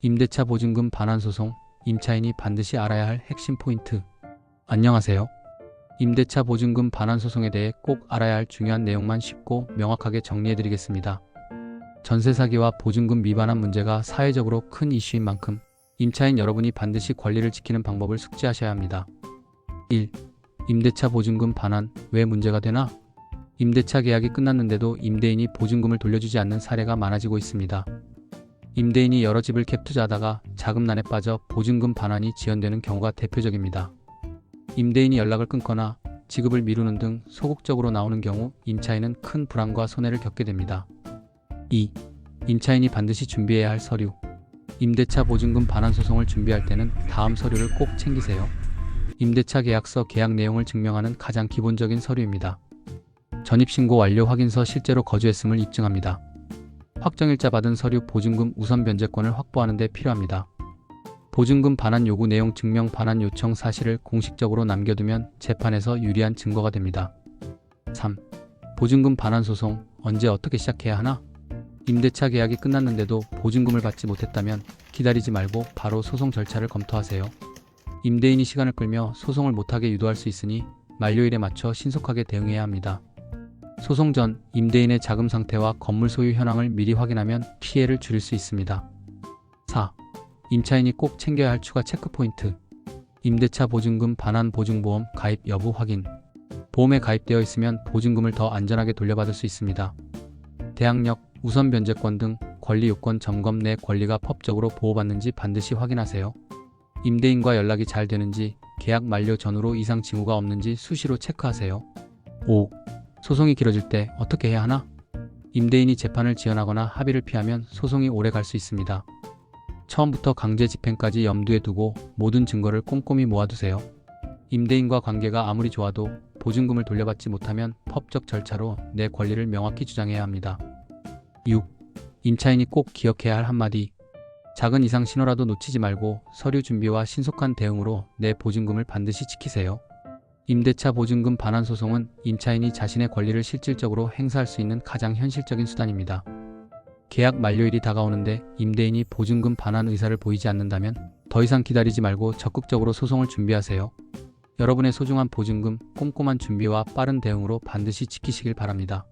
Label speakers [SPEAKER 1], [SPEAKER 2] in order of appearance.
[SPEAKER 1] 임대차 보증금 반환 소송, 임차인이 반드시 알아야 할 핵심 포인트. 안녕하세요. 임대차 보증금 반환 소송에 대해 꼭 알아야 할 중요한 내용만 쉽고 명확하게 정리해드리겠습니다. 전세 사기와 보증금 위반한 문제가 사회적으로 큰 이슈인 만큼 임차인 여러분이 반드시 권리를 지키는 방법을 숙지하셔야 합니다. 1. 임대차 보증금 반환, 왜 문제가 되나? 임대차 계약이 끝났는데도 임대인이 보증금을 돌려주지 않는 사례가 많아지고 있습니다. 임대인이 여러 집을 갭 투자하다가 자금난에 빠져 보증금 반환이 지연되는 경우가 대표적입니다. 임대인이 연락을 끊거나 지급을 미루는 등 소극적으로 나오는 경우 임차인은 큰 불안과 손해를 겪게 됩니다. 2. 임차인이 반드시 준비해야 할 서류. 임대차 보증금 반환 소송을 준비할 때는 다음 서류를 꼭 챙기세요. 임대차 계약서 계약 내용을 증명하는 가장 기본적인 서류입니다. 전입신고 완료 확인서, 실제로 거주했음을 입증합니다. 확정일자 받은 서류, 보증금 우선 변제권을 확보하는 데 필요합니다. 보증금 반환 요구 내용 증명, 반환 요청 사실을 공식적으로 남겨두면 재판에서 유리한 증거가 됩니다. 3. 보증금 반환 소송, 언제 어떻게 시작해야 하나? 임대차 계약이 끝났는데도 보증금을 받지 못했다면 기다리지 말고 바로 소송 절차를 검토하세요. 임대인이 시간을 끌며 소송을 못하게 유도할 수 있으니 만료일에 맞춰 신속하게 대응해야 합니다. 소송 전 임대인의 자금 상태와 건물 소유 현황을 미리 확인하면 피해를 줄일 수 있습니다. 4. 임차인이 꼭 챙겨야 할 추가 체크 포인트. 임대차 보증금 반환 보증보험 가입 여부 확인. 보험에 가입되어 있으면 보증금을 더 안전하게 돌려받을 수 있습니다. 대항력, 우선 변제권 등 권리 요건 점검, 내 권리가 법적으로 보호받는지 반드시 확인하세요. 임대인과 연락이 잘 되는지, 계약 만료 전후로 이상 징후가 없는지 수시로 체크하세요. 5. 소송이 길어질 때 어떻게 해야 하나? 임대인이 재판을 지연하거나 합의를 피하면 소송이 오래 갈 수 있습니다. 처음부터 강제 집행까지 염두에 두고 모든 증거를 꼼꼼히 모아두세요. 임대인과 관계가 아무리 좋아도 보증금을 돌려받지 못하면 법적 절차로 내 권리를 명확히 주장해야 합니다. 6. 임차인이 꼭 기억해야 할 한마디. 작은 이상 신호라도 놓치지 말고 서류 준비와 신속한 대응으로 내 보증금을 반드시 지키세요. 임대차 보증금 반환 소송은 임차인이 자신의 권리를 실질적으로 행사할 수 있는 가장 현실적인 수단입니다. 계약 만료일이 다가오는데 임대인이 보증금 반환 의사를 보이지 않는다면 더 이상 기다리지 말고 적극적으로 소송을 준비하세요. 여러분의 소중한 보증금, 꼼꼼한 준비와 빠른 대응으로 반드시 지키시길 바랍니다.